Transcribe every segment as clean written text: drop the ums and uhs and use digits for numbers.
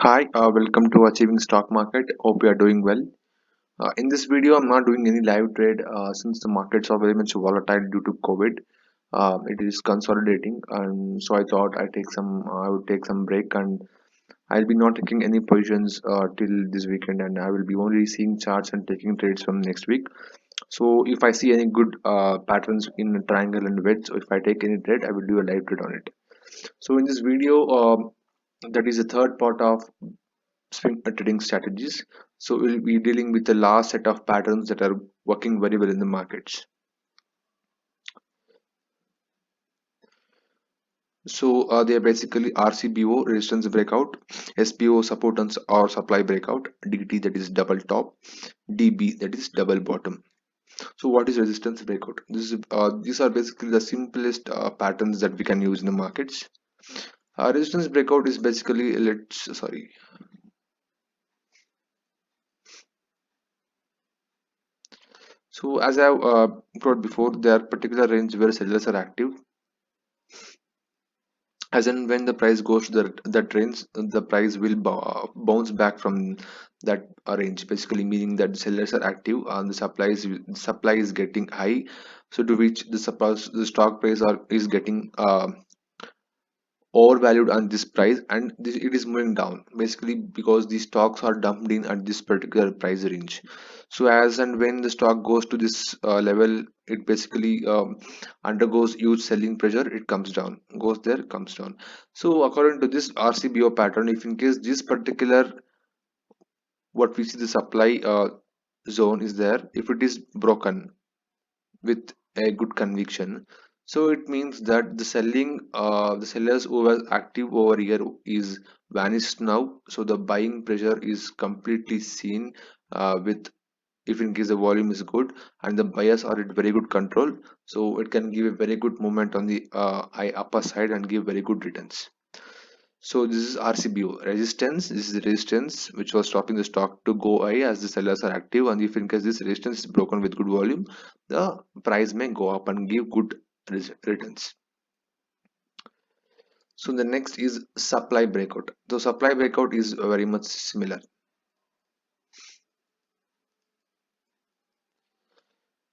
Hi, welcome to Achieving Stock Market. Hope you are doing well. In this video, I'm not doing any live trade since the markets are very much volatile due to COVID. It is consolidating, and so I thought I would take some break, and I'll be not taking any positions till this weekend, and I will be only seeing charts and taking trades from next week. So if I see any good patterns in triangle and wedge, so if I take any trade, I will do a live trade on it. So in this video, that is the third part of swing trading strategies. So we'll be dealing with the last set of patterns that are working very well in the markets. So they are basically RCBO resistance breakout, SBO support and or supply breakout, DT that is double top, DB that is double bottom. So what is resistance breakout? These are basically the simplest patterns that we can use in the markets. Resistance breakout is basically let's sorry. So as I have told before, there are particular range where sellers are active, as in when the price goes to that range, the price will bounce back from that range, basically meaning that the sellers are active and the supply is getting high, so to which the stock price is getting overvalued on this price, and it is moving down basically because the stocks are dumped in at this particular price range. So as and when the stock goes to this level, it basically undergoes huge selling pressure, it comes down, goes there, comes down. So according to this RCBO pattern, if in case this particular what we see the supply zone is there, if it is broken with a good conviction, so it means that the sellers who were active over here is vanished now, so the buying pressure is completely seen with, if in case the volume is good and the buyers are at very good control, so it can give a very good movement on the upper side and give very good returns. So this is RCBO resistance. This is the resistance which was stopping the stock to go high as the sellers are active, and if in case this resistance is broken with good volume, the price may go up and give good returns. So the next is supply breakout. The supply breakout is very much similar.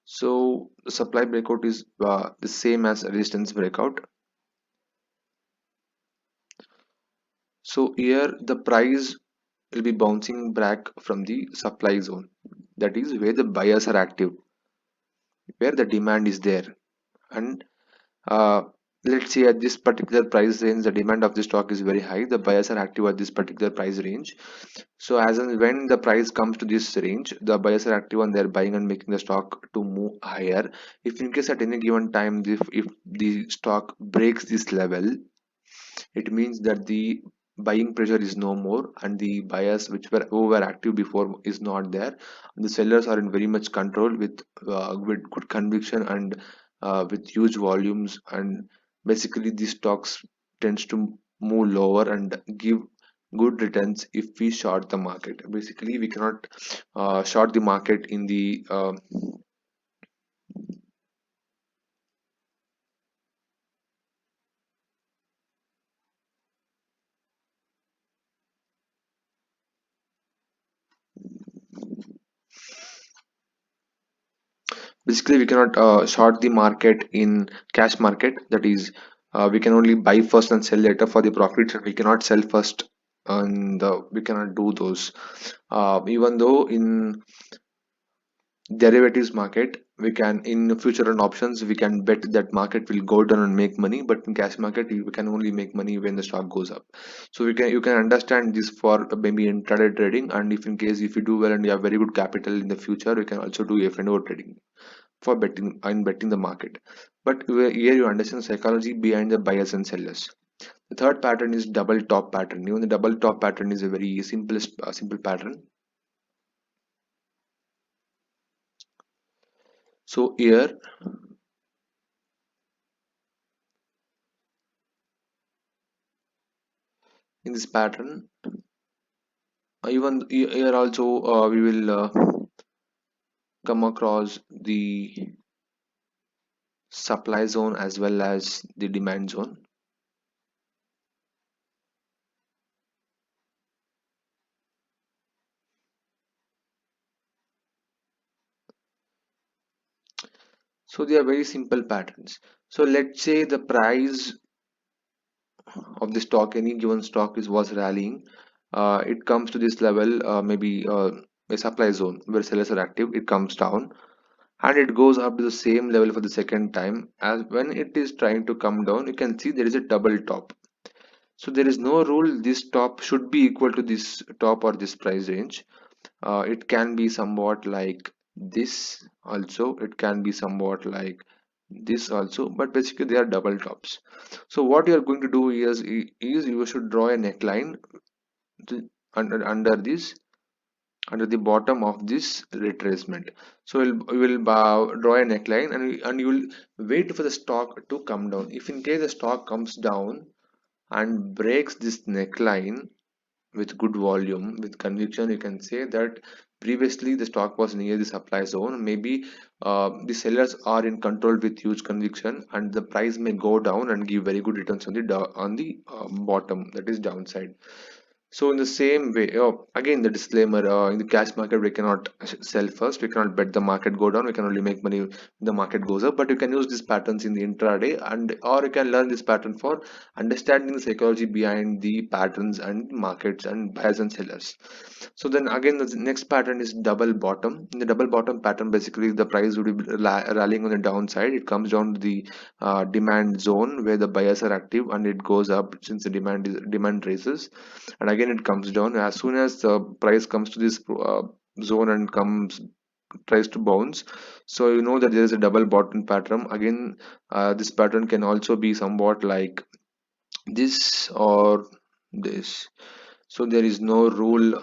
So the supply breakout is the same as resistance breakout. So here the price will be bouncing back from the supply zone. That is where the buyers are active, where the demand is there, and uh, let's say at this particular price range the demand of the stock is very high, the buyers are active at this particular price range. So as and when the price comes to this range, the buyers are active and they're buying and making the stock to move higher. If in case at any given time, if the stock breaks this level, it means that the buying pressure is no more and the buyers who were active before is not there. The sellers are in very much control with good conviction and with huge volumes, and basically these stocks tends to move lower and give good returns if we short the market. Basically we cannot short the market in the basically we cannot short the market in cash market. That is, we can only buy first and sell later for the profits, and we cannot sell first, and we cannot do those. Even though in derivatives market we can, in future and options we can bet that market will go down and make money, but in cash market we can only make money when the stock goes up. So you can understand this for maybe intraday trading, and if in case if you do well and you have very good capital in the future, you can also do F&O trading for betting the market. But here you understand the psychology behind the buyers and sellers. The third pattern is double top pattern. Even the double top pattern is a very simple pattern. So here in this pattern, even here also we will come across the supply zone as well as the demand zone. So they are very simple patterns. So let's say the price of the stock, any given stock is was rallying. It comes to this level, maybe a supply zone where sellers are active. It comes down and it goes up to the same level for the second time. As when it is trying to come down, you can see there is a double top. So there is no rule this top should be equal to this top or this price range. It can be somewhat like this also, it can be somewhat like this also, but basically they are double tops. So what you are going to do is you should draw a neckline under this, under the bottom of this retracement. So we will draw a neckline, and you will wait for the stock to come down. If in case the stock comes down and breaks this neckline with good volume, with conviction, you can say that previously the stock was near the supply zone. Maybe the sellers are in control with huge conviction, and the price may go down and give very good returns on the bottom, that is downside. So in the same way, again the disclaimer, in the cash market we cannot sell first, we cannot bet the market go down, we can only make money when the market goes up. But you can use these patterns in the intraday, and or you can learn this pattern for understanding the psychology behind the patterns and markets and buyers and sellers. So then again the next pattern is double bottom. In the double bottom pattern, basically the price would be rallying on the downside. It comes down to the demand zone where the buyers are active, and it goes up since the demand raises, and again it comes down. As soon as the price comes to this zone and comes tries to bounce, so you know that there is a double bottom pattern again. This pattern can also be somewhat like this or this. So there is no rule.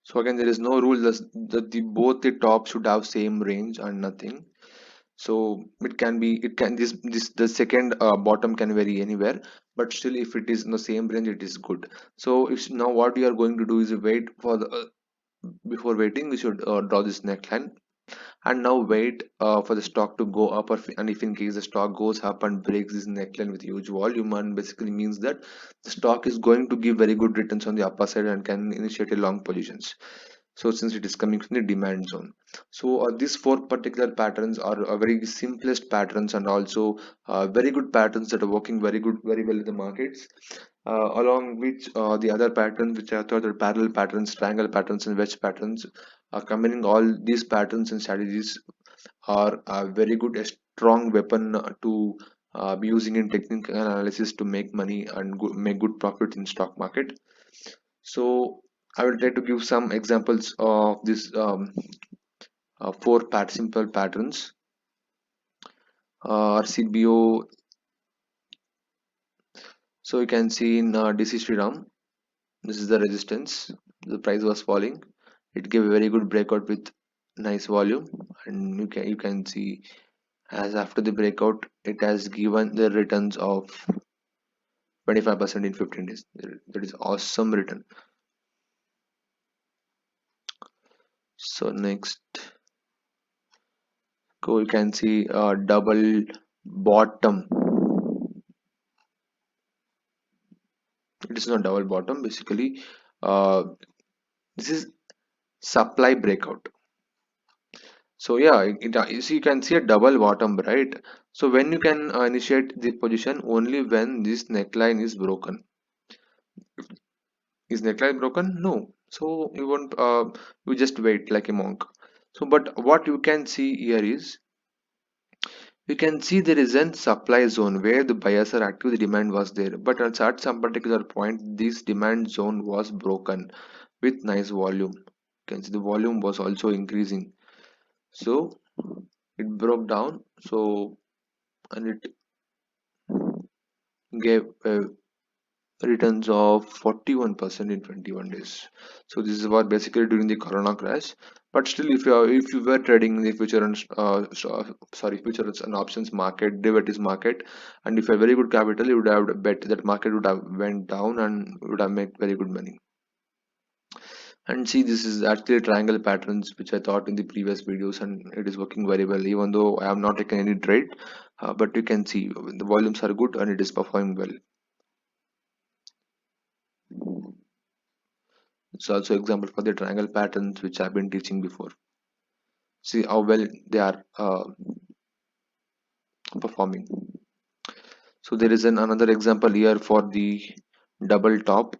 So again there is no rule that the both the top should have same range and nothing. So it can be, it can this the second bottom can vary anywhere, but still if it is in the same range it is good. So if now what you are going to do is wait for the before waiting we should draw this neckline, and now wait for the stock to go up, and if in case the stock goes up and breaks this neckline with huge volume, and basically means that the stock is going to give very good returns on the upper side and can initiate a long positions. So since it is coming from the demand zone, so these four particular patterns are very simplest patterns, and also very good patterns that are working very well in the markets, along which the other patterns which are thought are parallel patterns, triangle patterns and wedge patterns. Combining all these patterns and strategies are a very good, a strong weapon to be using in technical analysis to make money and make good profit in stock market. So I will try to give some examples of this four simple patterns. RCBO. So you can see in DC Sriram, this is the resistance. The price was falling. It gave a very good breakout with nice volume, and you can see as after the breakout, it has given the returns of 25% in 15 days. That is awesome return. So next, go you can see double bottom. It is not double bottom. Basically, this is supply breakout. So yeah, you see, you can see a double bottom, right? So when you can initiate the position only when this neckline is broken. Is neckline broken? No. So you won't. You just wait like a monk. So, but what you can see here is, you can see there is a supply zone where the buyers are active, the demand was there, but at some particular point this demand zone was broken with nice volume. You can see the volume was also increasing, so it broke down. So and it gave returns of 41% in 21 days. So this is what basically during the corona crash. But still, if you were trading in the future and futures and options market, derivatives market, and if you have very good capital, you would have bet that market would have went down and would have made very good money. And see, this is actually triangle patterns which I thought in the previous videos, and it is working very well even though I have not taken any trade. But you can see the volumes are good and it is performing well. It's also example for the triangle patterns which I've been teaching before. See how well they are performing. So there is another example here for the double top.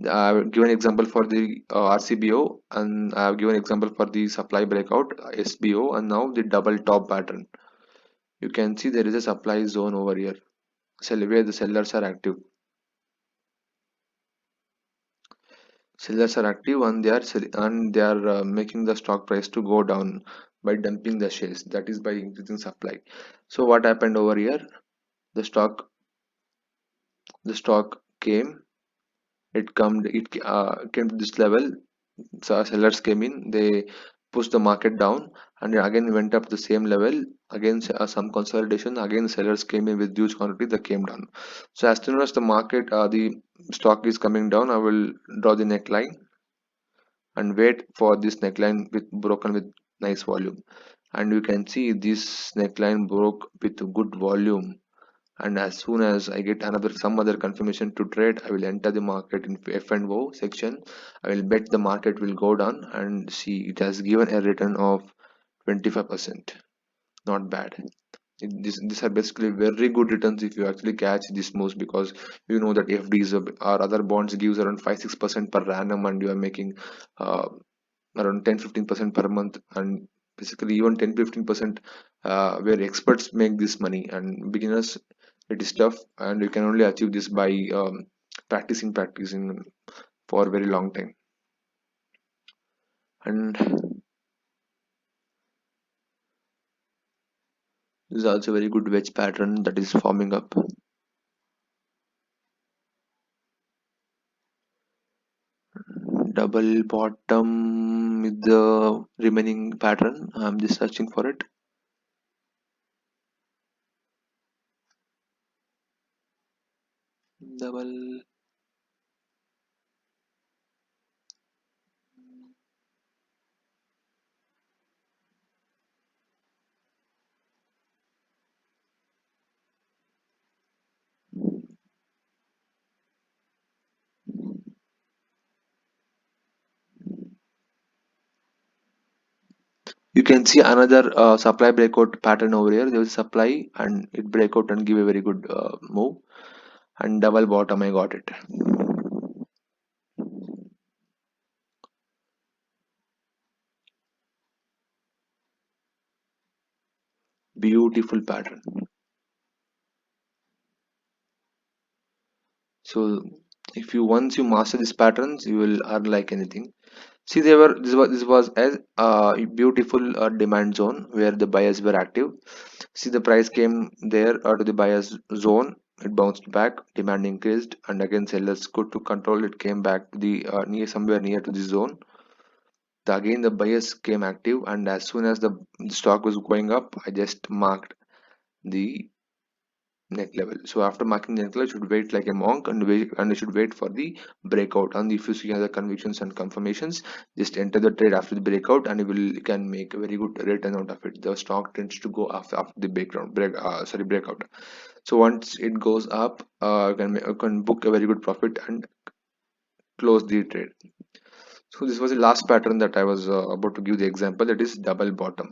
I've given example for the RCBO, and I've given example for the supply breakout SBO, and now the double top pattern. You can see there is a supply zone over here, where the sellers are active. Sellers are active and they are making the stock price to go down by dumping the shares. That is by increasing supply. So what happened over here? The stock came. It came to this level. So sellers came in, they pushed the market down, and again went up the same level. Again, some consolidation. Again, sellers came in with huge quantity that came down. So as soon as the stock is coming down, I will draw the neckline and wait for this neckline with broken with nice volume. And you can see this neckline broke with good volume, and as soon as I get some other confirmation to trade, I will enter the market in F and O section. I will bet the market will go down, and see it has given a return of 25%. Not bad. These are basically very good returns if you actually catch these moves, because you know that FDs or other bonds gives around 5-6% per annum, and you are making uh, around 10-15% per month, and basically even 10-15% where experts make this money, and beginners it is tough, and you can only achieve this by practicing for a very long time. And this is also a very good wedge pattern that is forming up. Double bottom with the remaining pattern. I'm just searching for it. Double. You can see another supply breakout pattern over here. There was supply and it break out and give a very good move, and double bottom I got it. Beautiful pattern. So if you once you master these patterns, you will earn like anything. See, this was as a beautiful demand zone where the buyers were active. See, the price came there to the buyers zone. It bounced back, demand increased, and again sellers could to control it came back to the somewhere near to the zone. Again the buyers came active, and as soon as the stock was going up, I just marked the neck level. So after marking the neck level, you should wait like a monk, and you should wait for the breakout. And if you see other convictions and confirmations, just enter the trade after the breakout, and you can make a very good return out of it. The stock tends to go after the breakout. So once it goes up, you can book a very good profit and close the trade. So this was the last pattern that I was about to give the example, that is double bottom.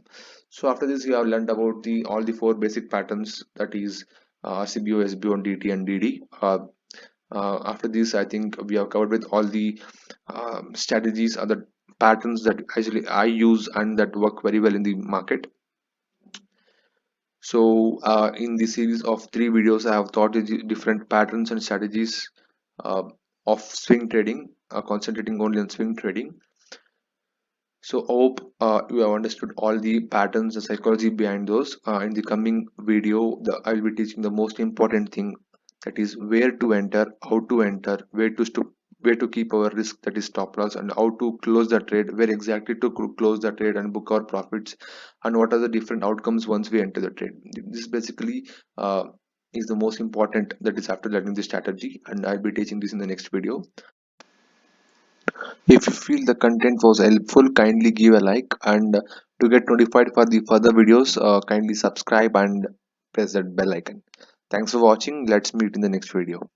So after this, we have learned about the all the four basic patterns, that is RCBO, SBO, and DT and DD. After this, I think we have covered with all the strategies or the patterns that actually I use and that work very well in the market. So in the series of 3 videos, I have taught you the different patterns and strategies uh, of swing trading, concentrating only on swing trading. So hope you have understood all the patterns, the psychology behind those. In the coming video, I'll be teaching the most important thing, that is where to enter, where to keep our risk, that is stop loss, and how to close the trade, where exactly to close the trade and book our profits, and what are the different outcomes once we enter the trade. This basically is the most important, that is after learning the strategy, and I'll be teaching this in the next video. If you feel the content was helpful, kindly give a like, and to get notified for the further videos, kindly subscribe and press that bell icon. Thanks for watching. Let's meet in the next video.